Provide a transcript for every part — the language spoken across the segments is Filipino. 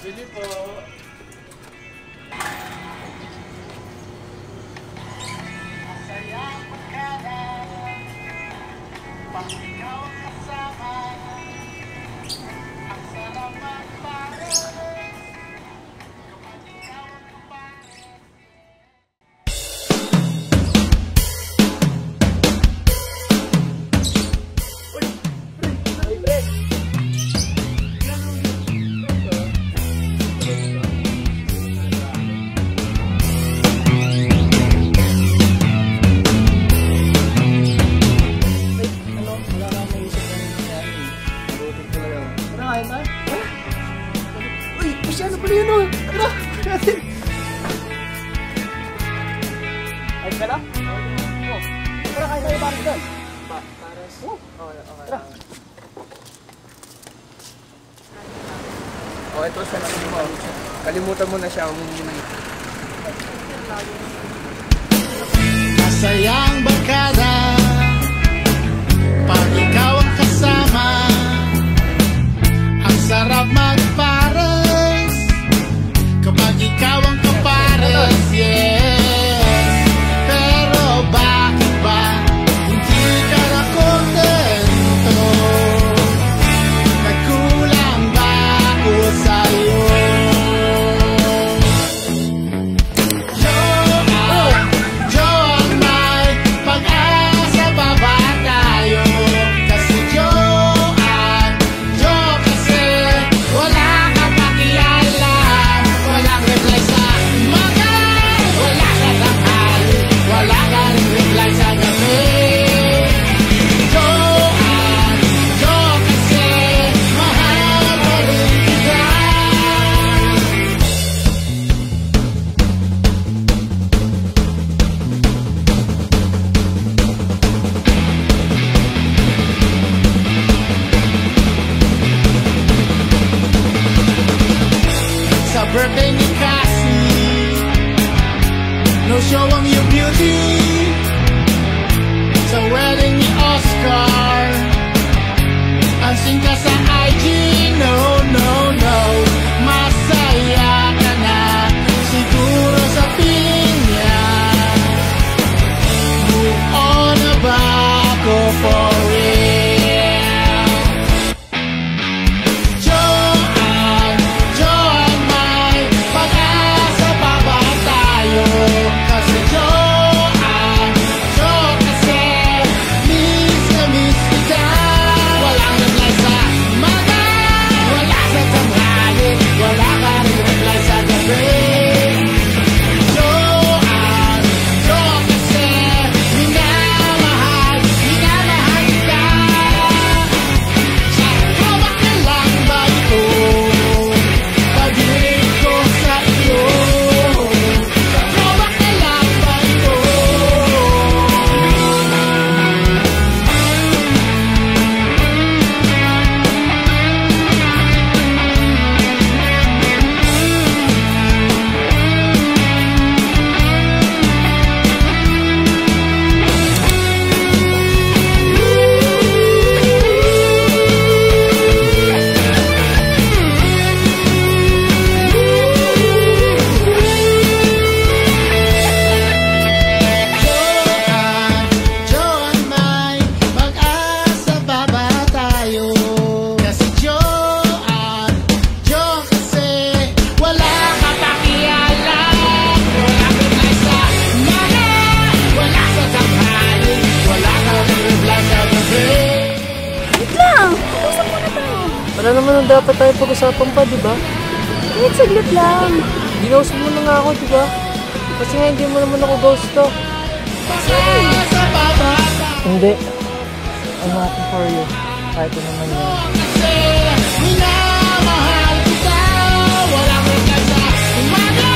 Bili po. Masayang magkanan, pag ikaw ang kasama, ang sarap magpares, kapag ikaw ang kapares. Ano pala yun o? Tara! Natin! Ayos ka na? Oo. Tara, kain tayo pares doon. Pares? Oo. Tara. O, ito sa natin mo. Kalimutan mo na siya. Masayang barkada, pag ikaw ang kasama, ang sarap magpares, kapag ikaw ang kapares, yes. Pero bakit ba hindi ka na kontento? Nagkulang ba ako sa'yo? Joan, may pag-asa pa ba tayo? Kasi Joan, kasi wala ka pakialam, walang reply sa umaga, wala ka tanghali, wala ka rin reply sa gabi. Joan, kasi mahal pa rin kita. Sa birthday ni Cassie, no show ang your beauty. Sa wedding ni Oscar, ansing ka sa IG. No, no, no, masaya ka na siguro sa piling niya. Move on na ba ako for real? Joan, may pag-asa pa ba tayo? Kasi Joan, kasi miss na miss kita. Walang reply sa umaga, wala sa tanghali, wala ka rin reply sa gabi. Joan, kasi minamahal kita. Sa tawag na lang ba ito? Pag-ibig ko sa iyo. Sa tawag na lang ba ito? Joan, may pag-asa pa ba tayo? Kasi Joan, kasi wala ka pakialam, wala ka reply sa umaga, wala sa tanghali, wala ka rin reply sa gabi. Wait lang! Usap muna tayo. Wala naman ang dapat tayo pag-usapan pa, di ba? Kahit saglit lang. Ginausap mo na nga ako, di ba? Kasi nga hindi mo naman ako gusto. Pag-asa pa ba tayo? Hindi. I'm happy for you. Kahit ano naman yun. Kasi minamahal kita. Walang reply sa umaga,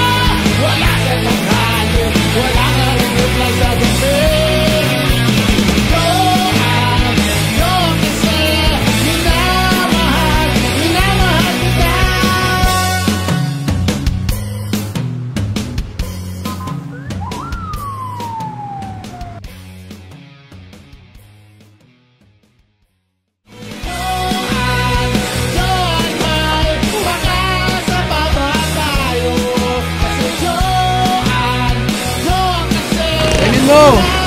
wala sa tanghali, wala ka rin reply sa gabi. Joan, kasi minamahal kita. Joan, no!